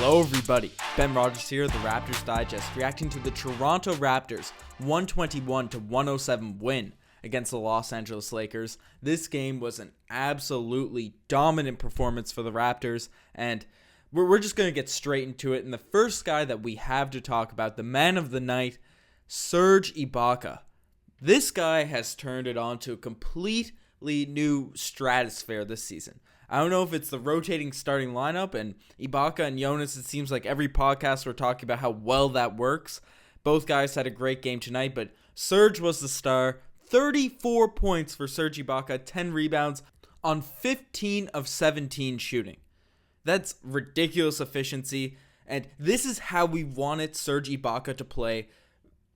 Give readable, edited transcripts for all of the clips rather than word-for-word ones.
Hello everybody, Ben Rogers here, the Raptors Digest, reacting to the Toronto Raptors 121-107 win against the Los Angeles Lakers. This game was an absolutely dominant performance for the Raptors, and we're just going to get straight into it. And the first guy that we have to talk about, the man of the night, Serge Ibaka. This guy has turned it on to a completely new stratosphere this season. I don't know if it's the rotating starting lineup and Ibaka and Jonas. It seems like every podcast we're talking about how well that works. Both guys had a great game tonight, but Serge was the star. 34 points for Serge Ibaka, 10 rebounds on 15 of 17 shooting. That's ridiculous efficiency, and this is how we wanted Serge Ibaka to play.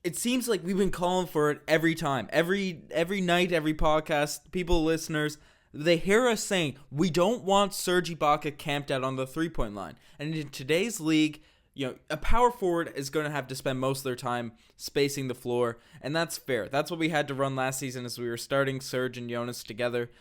It seems like we've been calling for it every time. Every night, every podcast, listeners, they hear us saying, we don't want Serge Ibaka camped out on the three-point line. And in today's league, a power forward is going to have to spend most of their time spacing the floor, and that's fair. That's what we had to run last season as we were starting Serge and Jonas together.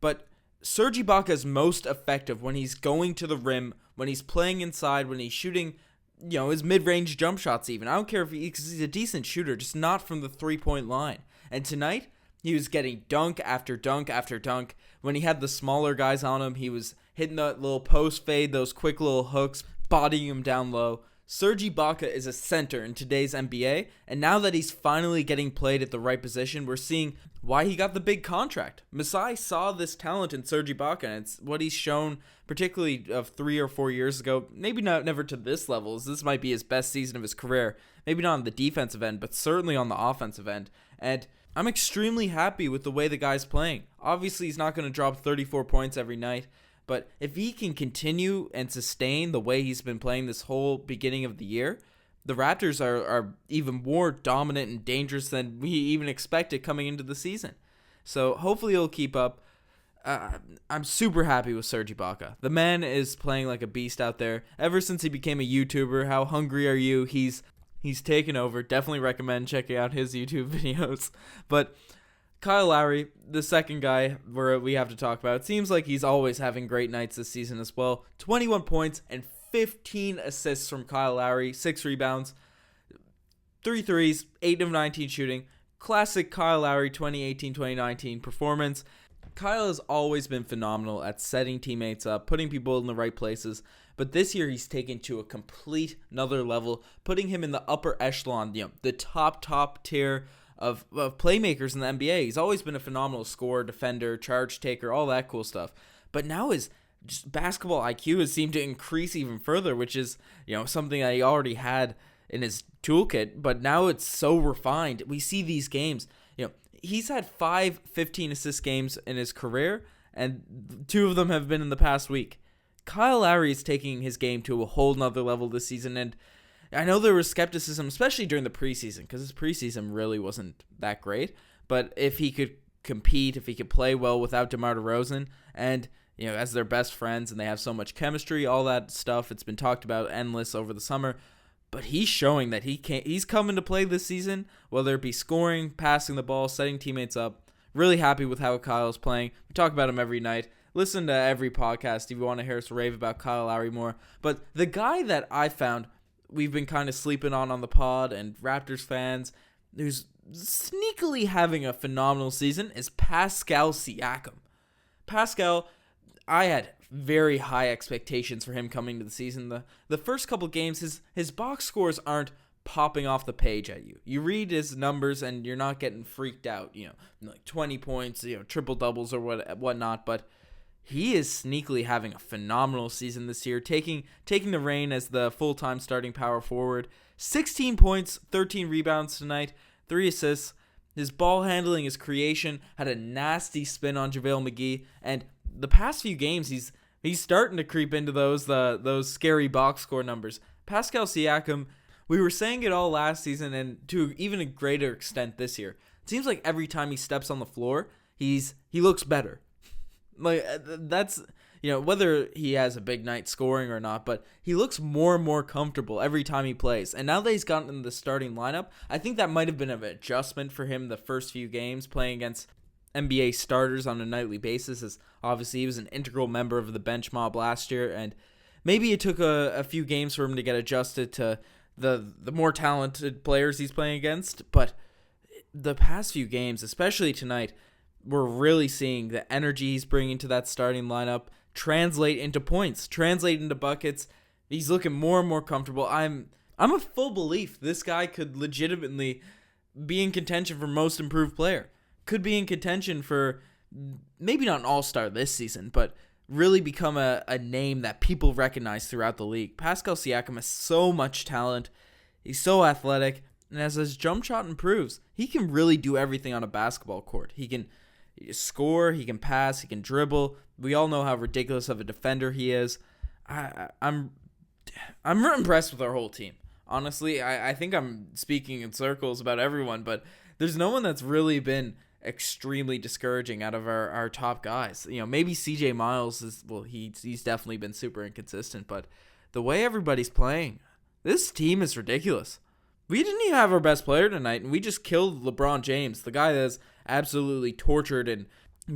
But Serge Ibaka is most effective when he's going to the rim, when he's playing inside, when he's shooting, his mid-range jump shots even. I don't care if he's a decent shooter, just not from the three-point line. And tonight, he was getting dunk after dunk after dunk. When he had the smaller guys on him, he was hitting that little post fade, those quick little hooks, bodying him down low. Serge Ibaka is a center in today's NBA, and now that he's finally getting played at the right position, we're seeing why he got the big contract. Masai saw this talent in Serge Ibaka, and it's what he's shown, particularly of 3 or 4 years ago. Maybe never to this level, as this might be his best season of his career. Maybe not on the defensive end, but certainly on the offensive end. And I'm extremely happy with the way the guy's playing. Obviously, he's not going to drop 34 points every night, but if he can continue and sustain the way he's been playing this whole beginning of the year, the Raptors are even more dominant and dangerous than we even expected coming into the season. So hopefully he'll keep up. I'm super happy with Serge Ibaka. The man is playing like a beast out there. Ever since he became a YouTuber, How Hungry Are You? He's taken over. Definitely recommend checking out his YouTube videos. But Kyle Lowry, the second guy where we have to talk about, it seems like he's always having great nights this season as well. 21 points and 15 assists from Kyle Lowry, 6 rebounds, 3 threes, 8 of 19 shooting. Classic Kyle Lowry 2018-2019 performance. Kyle has always been phenomenal at setting teammates up, putting people in the right places, but this year he's taken to a complete another level, putting him in the upper echelon, the top tier of playmakers in the NBA. He's always been a phenomenal scorer, defender, charge taker, all that cool stuff. But now his just basketball IQ has seemed to increase even further, which is, something that he already had in his toolkit, but now it's so refined. We see these games, he's had 5 15-assist games in his career, and 2 of them have been in the past week. Kyle Lowry is taking his game to a whole nother level this season, and I know there was skepticism, especially during the preseason, because his preseason really wasn't that great. But if he could compete, if he could play well without DeMar DeRozan, and as their best friends, and they have so much chemistry, all that stuff, it's been talked about endless over the summer. But he's showing that he's coming to play this season, whether it be scoring, passing the ball, setting teammates up. Really happy with how Kyle's playing. We talk about him every night. Listen to every podcast if you want to hear us rave about Kyle Lowry more. But the guy that I found we've been kind of sleeping on the pod, and Raptors fans, who's sneakily having a phenomenal season, is Pascal Siakam. Pascal, I had very high expectations for him coming to the season. The first couple games, his box scores aren't popping off the page at you. You read his numbers and you're not getting freaked out, like 20 points, triple doubles or whatnot, but he is sneakily having a phenomenal season this year, taking the reign as the full-time starting power forward. 16 points, 13 rebounds tonight, 3 assists. His ball handling, his creation, had a nasty spin on JaVale McGee, and the past few games he's starting to creep into those scary box score numbers. Pascal Siakam, we were saying it all last season, and to even a greater extent this year. It seems like every time he steps on the floor, he looks better. Like, that's, whether he has a big night scoring or not, but he looks more and more comfortable every time he plays. And now that he's gotten in the starting lineup, I think that might have been an adjustment for him the first few games playing against NBA starters on a nightly basis, as obviously he was an integral member of the bench mob last year, and maybe it took a few games for him to get adjusted to the more talented players he's playing against, but the past few games, especially tonight, we're really seeing the energy he's bringing to that starting lineup translate into points, translate into buckets. He's looking more and more comfortable. I'm a full belief this guy could legitimately be in contention for most improved player. Could be in contention for maybe not an all-star this season, but really become a name that people recognize throughout the league. Pascal Siakam has so much talent. He's so athletic. And as his jump shot improves, he can really do everything on a basketball court. He can score, he can pass, he can dribble. We all know how ridiculous of a defender he is. I'm impressed with our whole team. Honestly, I think I'm speaking in circles about everyone, but there's no one that's really been extremely discouraging out of our top guys. Maybe CJ Miles he's definitely been super inconsistent, but the way everybody's playing, this team is ridiculous. We didn't even have our best player tonight, and we just killed LeBron James, the guy that has absolutely tortured and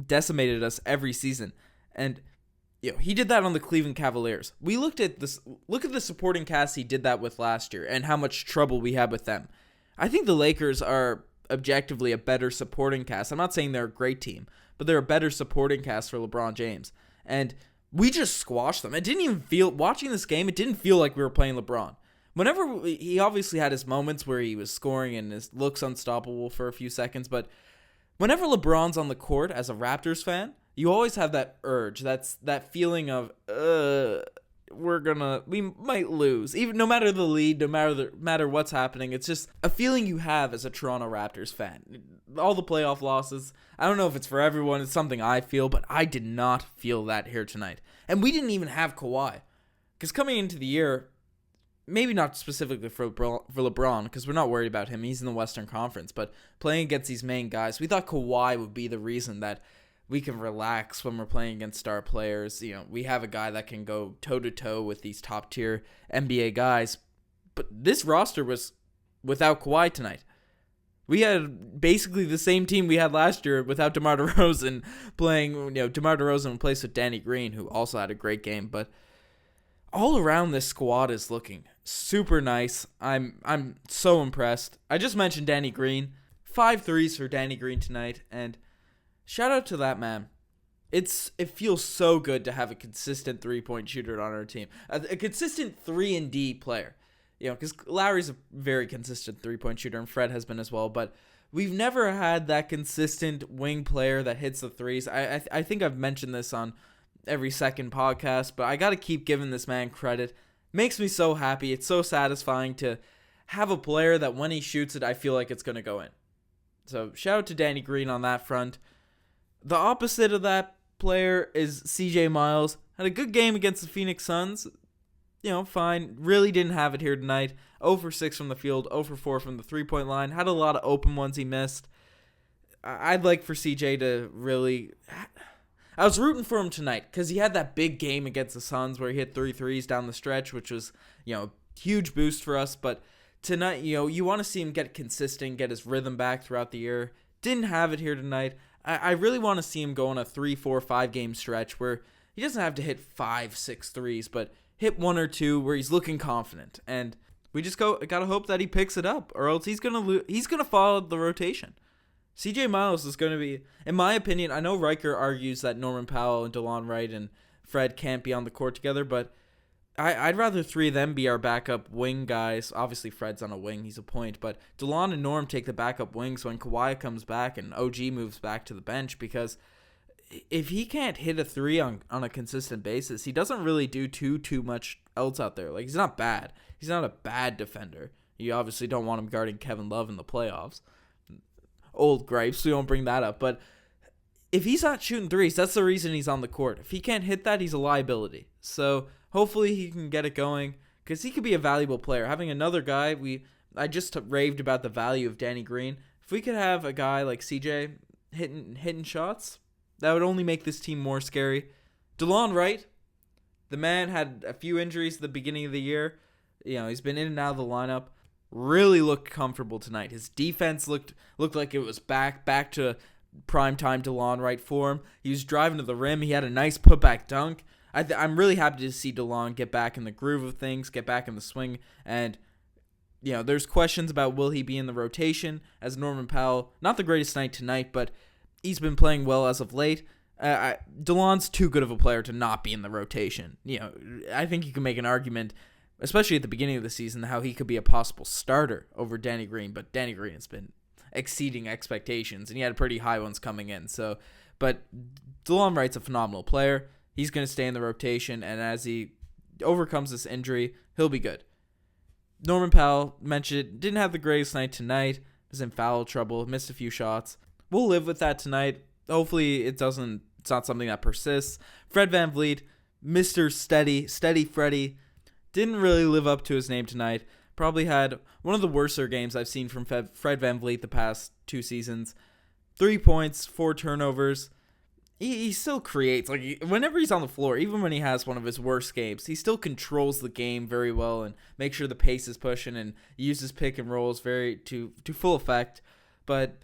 decimated us every season. And he did that on the Cleveland Cavaliers. We look at the supporting cast he did that with last year and how much trouble we had with them. I think the Lakers are objectively a better supporting cast. I'm not saying they're a great team, but they're a better supporting cast for LeBron James. And we just squashed them. Watching this game, it didn't feel like we were playing LeBron. Whenever he obviously had his moments where he was scoring and his looks unstoppable for a few seconds, but whenever LeBron's on the court as a Raptors fan, you always have that urge, that feeling of we might lose, even no matter the lead, no matter what's happening. It's just a feeling you have as a Toronto Raptors fan. All the playoff losses, I don't know if it's for everyone, it's something I feel, but I did not feel that here tonight. And we didn't even have Kawhi, because coming into the year, maybe not specifically for LeBron, because we're not worried about him. He's in the Western Conference. But playing against these main guys, we thought Kawhi would be the reason that we can relax when we're playing against star players. We have a guy that can go toe-to-toe with these top-tier NBA guys. But this roster was without Kawhi tonight. We had basically the same team we had last year without DeMar DeRozan playing. DeMar DeRozan replaced with Danny Green, who also had a great game. But all around, this squad is looking super nice. I'm so impressed. I just mentioned Danny Green. 5 threes for Danny Green tonight, and shout out to that man. It feels so good to have a consistent 3-point shooter on our team. A consistent 3-and-D player. Because Lowry's a very consistent 3-point shooter, and Fred has been as well, but we've never had that consistent wing player that hits the threes. I think I've mentioned this on every second podcast, but I got to keep giving this man credit. Makes me so happy. It's so satisfying to have a player that when he shoots it, I feel like it's going to go in. So shout out to Danny Green on that front. The opposite of that player is CJ Miles. Had a good game against the Phoenix Suns. Fine. Really didn't have it here tonight. 0 for 6 from the field, 0 for 4 from the 3-point line. Had a lot of open ones he missed. I'd like for CJ to really... I was rooting for him tonight because he had that big game against the Suns where he hit 3 threes down the stretch, which was, a huge boost for us. But tonight, you want to see him get consistent, get his rhythm back throughout the year. Didn't have it here tonight. I really want to see him go on a 3, 4, 5 game stretch where he doesn't have to hit 5, 6 threes, but hit 1 or 2 where he's looking confident. And we just gotta hope that he picks it up, or else he's gonna follow the rotation. CJ Miles is going to be, in my opinion, I know Riker argues that Norman Powell and DeLon Wright and Fred can't be on the court together, but I'd rather 3 of them be our backup wing guys. Obviously, Fred's on a wing, he's a point, but DeLon and Norm take the backup wings when Kawhi comes back and OG moves back to the bench, because if he can't hit a 3 on a consistent basis, he doesn't really do too much else out there. Like, he's not bad. He's not a bad defender. You obviously don't want him guarding Kevin Love in the playoffs. Old gripes, we don't bring that up, but if he's not shooting threes, that's the reason he's on the court. If he can't hit that, he's a liability. So hopefully he can get it going, because he could be a valuable player. Having another guy, I just raved about the value of Danny Green. If we could have a guy like CJ hitting shots, that would only make this team more scary. DeLon Wright, the man had a few injuries at the beginning of the year. He's been in and out of the lineup. Really looked comfortable tonight. His defense looked like it was back to primetime DeLon Wright form. He was driving to the rim. He had a nice putback dunk. I'm really happy to see DeLon get back in the groove of things, get back in the swing, and there's questions about will he be in the rotation as Norman Powell. Not the greatest night tonight, but he's been playing well as of late. DeLon's too good of a player to not be in the rotation. I think you can make an argument, especially at the beginning of the season, how he could be a possible starter over Danny Green, but Danny Green has been exceeding expectations, and he had pretty high ones coming in. But DeLon Wright's a phenomenal player. He's going to stay in the rotation, and as he overcomes this injury, he'll be good. Norman Powell mentioned didn't have the greatest night tonight. Was in foul trouble, missed a few shots. We'll live with that tonight. Hopefully it's not something that persists. Fred VanVleet, Mr. Steady Freddy, didn't really live up to his name tonight. Probably had one of the worser games I've seen from Fred VanVleet the past 2 seasons. 3 points, 4 turnovers. He still creates. Whenever he's on the floor, even when he has one of his worst games, he still controls the game very well and makes sure the pace is pushing and uses pick and rolls to full effect. But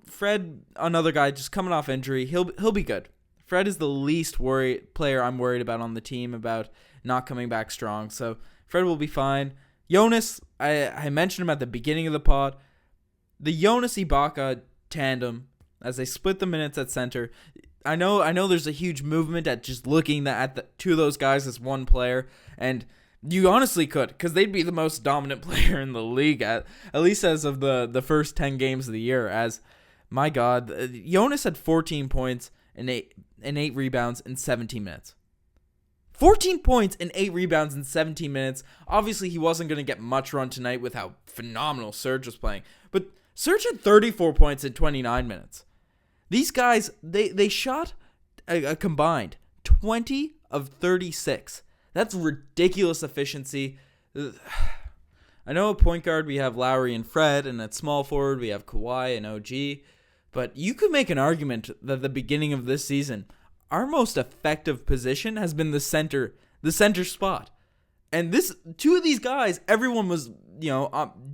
Fred, another guy just coming off injury, he'll be good. Fred is the least player I'm worried about on the team about not coming back strong. So Fred will be fine. Jonas, I mentioned him at the beginning of the pod. The Jonas Ibaka tandem, as they split the minutes at center. I know there's a huge movement at just looking at the two of those guys as one player, and you honestly could, because they'd be the most dominant player in the league, at least as of the first 10 games of the year. As, my God, Jonas had 14 points and 8 rebounds in 17 minutes. 14 points and 8 rebounds in 17 minutes. Obviously, he wasn't going to get much run tonight with how phenomenal Serge was playing, but Serge had 34 points in 29 minutes. These guys, they shot a combined 20 of 36. That's ridiculous efficiency. I know at point guard we have Lowry and Fred, and at small forward we have Kawhi and OG. But you could make an argument that at the beginning of this season, our most effective position has been the center spot. And two of these guys, everyone was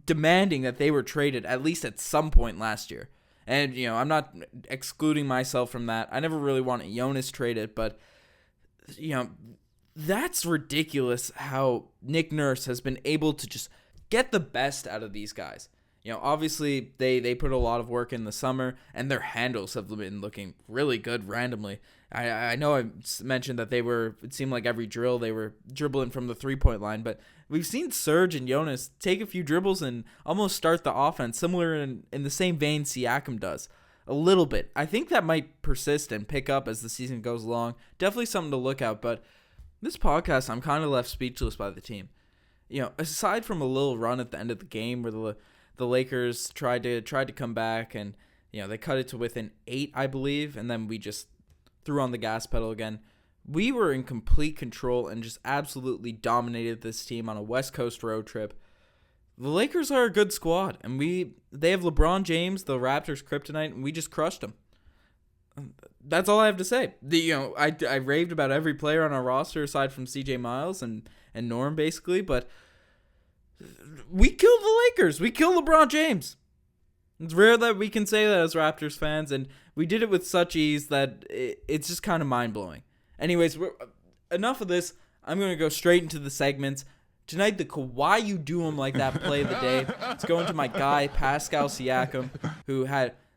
demanding that they were traded at least at some point last year. And, I'm not excluding myself from that. I never really wanted Jonas traded, but, that's ridiculous how Nick Nurse has been able to just get the best out of these guys. Obviously, they put a lot of work in the summer, and their handles have been looking really good randomly. I know I mentioned that it seemed like every drill they were dribbling from the three-point line, but we've seen Serge and Jonas take a few dribbles and almost start the offense, similar in the same vein Siakam does, a little bit. I think that might persist and pick up as the season goes along. Definitely something to look at, but this podcast, I'm kind of left speechless by the team. Aside from a little run at the end of the game where the Lakers tried to come back and they cut it to within 8, I believe, and then we just threw on the gas pedal again. We were in complete control and just absolutely dominated this team on a West Coast road trip. The Lakers are a good squad, and they have LeBron James, the Raptors' kryptonite, and we just crushed them. That's all I have to say. I raved about every player on our roster aside from CJ Miles and Norm basically, but we killed the Lakers. We killed LeBron James. It's rare that we can say that as Raptors fans, and we did it with such ease that it's just kind of mind-blowing. Anyways, enough of this. I'm going to go straight into the segments. Tonight, the Kawhi You Do Him Like That play of the day. Let's go into my guy, Pascal Siakam, who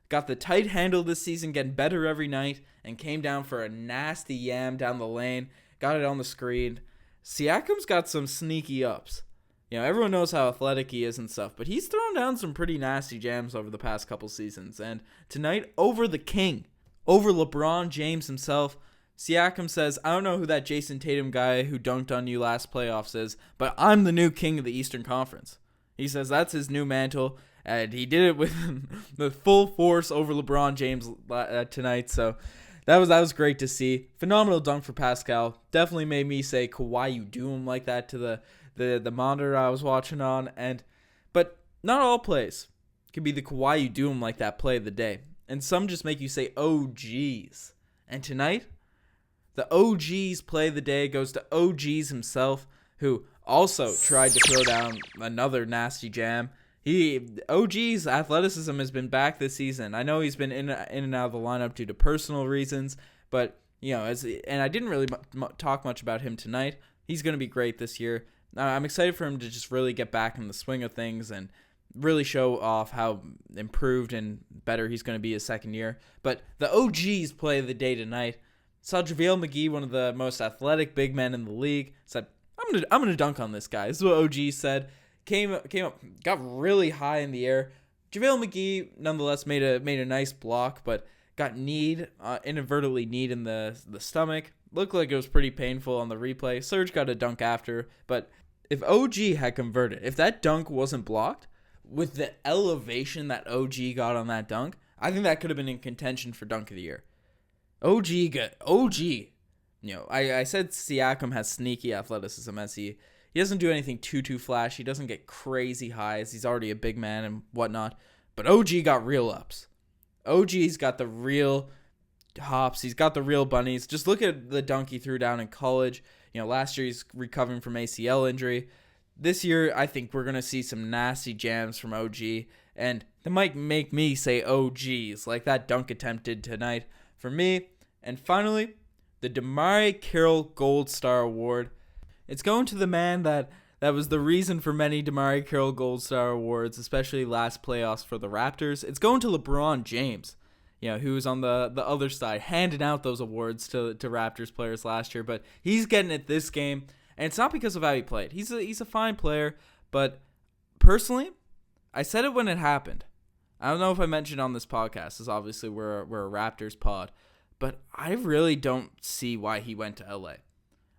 got the tight handle this season, getting better every night, and came down for a nasty yam down the lane. Got it on the screen. Siakam's got some sneaky ups. Everyone knows how athletic he is and stuff, but he's thrown down some pretty nasty jams over the past couple seasons. And tonight, over the king, over LeBron James himself, Siakam says, I don't know who that Jason Tatum guy who dunked on you last playoffs is, but I'm the new king of the Eastern Conference. He says that's his new mantle, and he did it with the full force over LeBron James tonight. So that was great to see. Phenomenal dunk for Pascal. Definitely made me say, Kawhi, you do him like that to the monitor I was watching on. But not all plays can be the Kawhi, you do him like that play of the day. And some just make you say, oh, geez. And tonight, the OG's play of the day goes to OG's himself, who also tried to throw down another nasty jam. OG's athleticism has been back this season. I know he's been in and out of the lineup due to personal reasons, but and I didn't really talk much about him tonight. He's going to be great this year. I'm excited for him to just really get back in the swing of things and really show off how improved and better he's going to be his second year. But the OG's play of the day tonight, saw JaVale McGee, one of the most athletic big men in the league, said, I'm gonna dunk on this guy. This is what OG said. Came up, got really high in the air. JaVale McGee nonetheless made a nice block, but got inadvertently kneed in the stomach. Looked like it was pretty painful on the replay. Serge got a dunk after, but if OG had converted, if that dunk wasn't blocked, with the elevation that OG got on that dunk, I think that could have been in contention for dunk of the year. OG. I said Siakam has sneaky athleticism as he doesn't do anything too flashy. He doesn't get crazy highs. He's already a big man and whatnot. But OG got real ups. OG's got the real hops. He's got the real bunnies. Just look at the dunk he threw down in college. Last year he's recovering from ACL injury. This year, I think we're going to see some nasty jams from OG, and that might make me say OGs, like that dunk attempt did tonight for me. And finally, the DeMarre Carroll Gold Star Award. It's going to the man that was the reason for many DeMarre Carroll Gold Star Awards, especially last playoffs for the Raptors. It's going to LeBron James, who was on the other side, handing out those awards to Raptors players last year, but he's getting it this game. And it's not because of how he played. He's a fine player, but personally, I said it when it happened. I don't know if I mentioned on this podcast, because obviously we're a Raptors pod, but I really don't see why he went to LA.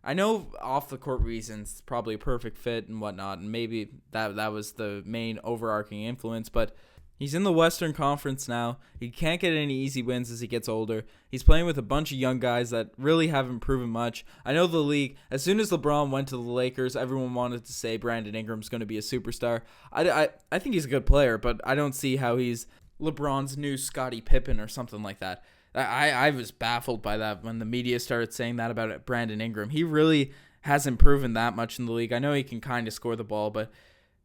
I know off the court reasons, probably a perfect fit and whatnot, and maybe that was the main overarching influence, but he's in the Western Conference now. He can't get any easy wins as he gets older. He's playing with a bunch of young guys that really haven't proven much. I know the league, as soon as LeBron went to the Lakers, everyone wanted to say Brandon Ingram's going to be a superstar. I think he's a good player, but I don't see how he's LeBron's new Scottie Pippen or something like that. I was baffled by that when the media started saying that about Brandon Ingram. He really hasn't proven that much in the league. I know he can kind of score the ball, but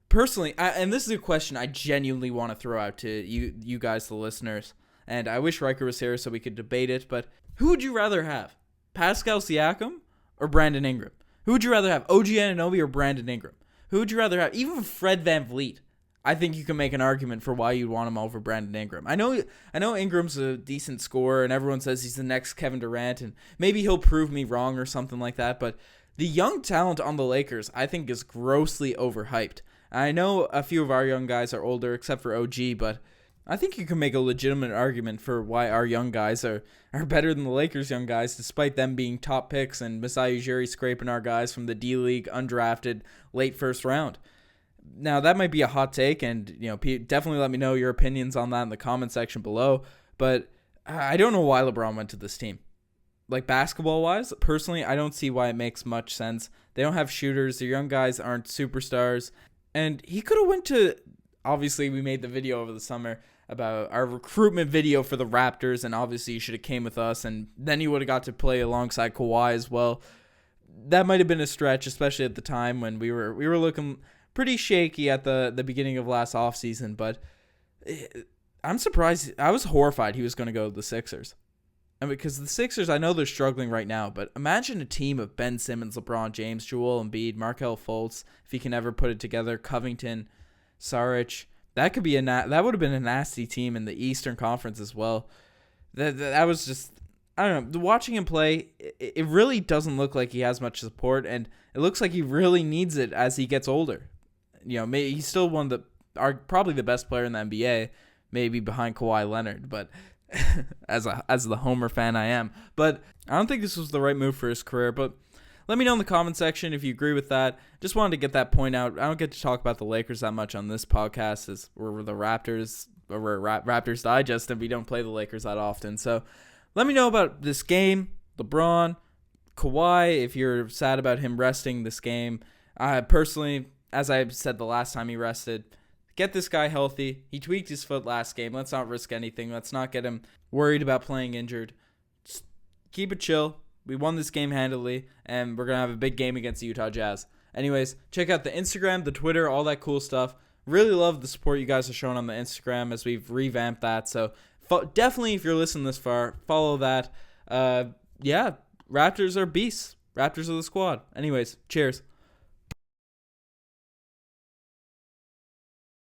personally, and this is a question I genuinely want to throw out to you guys, the listeners, and I wish Riker was here so we could debate it, but who would you rather have? Pascal Siakam or Brandon Ingram? Who would you rather have, OG Anunoby or Brandon Ingram? Who would you rather have? Even Fred VanVleet. I think you can make an argument for why you'd want him over Brandon Ingram. I know Ingram's a decent scorer, and everyone says he's the next Kevin Durant, and maybe he'll prove me wrong or something like that, but the young talent on the Lakers, I think, is grossly overhyped. I know a few of our young guys are older, except for OG, but I think you can make a legitimate argument for why our young guys are better than the Lakers' young guys, despite them being top picks and Masai Ujiri scraping our guys from the D-League undrafted late first round. Now, that might be a hot take, and definitely let me know your opinions on that in the comment section below, but I don't know why LeBron went to this team. Like, basketball-wise, personally, I don't see why it makes much sense. They don't have shooters. Their young guys aren't superstars. And he could have went to, obviously, we made the video over the summer about our recruitment video for the Raptors, and obviously he should have came with us, and then he would have got to play alongside Kawhi as well. That might have been a stretch, especially at the time when we were looking pretty shaky at the beginning of last offseason, but I'm surprised. I was horrified he was going to go to the Sixers. And because the Sixers, I know they're struggling right now, but imagine a team of Ben Simmons, LeBron James, Joel Embiid, Markelle Fultz, if he can ever put it together, Covington, Saric. That could be that would have been a nasty team in the Eastern Conference as well. That was just, I don't know. Watching him play, it really doesn't look like he has much support, and it looks like he really needs it as he gets older. He's still probably the best player in the NBA, maybe behind Kawhi Leonard, but as the Homer fan I am. But I don't think this was the right move for his career, but let me know in the comment section if you agree with that. Just wanted to get that point out. I don't get to talk about the Lakers that much on this podcast, as we're the Raptors, or we're Raptors Digest, and we don't play the Lakers that often. So let me know about this game, LeBron, Kawhi, if you're sad about him resting this game. Personally, as I said the last time he rested, get this guy healthy. He tweaked his foot last game. Let's not risk anything. Let's not get him worried about playing injured. Just keep it chill. We won this game handily, and we're going to have a big game against the Utah Jazz. Anyways, check out the Instagram, the Twitter, all that cool stuff. Really love the support you guys are showing on the Instagram as we've revamped that. So definitely, if you're listening this far, follow that. yeah, Raptors are beasts. Raptors are the squad. Anyways, cheers.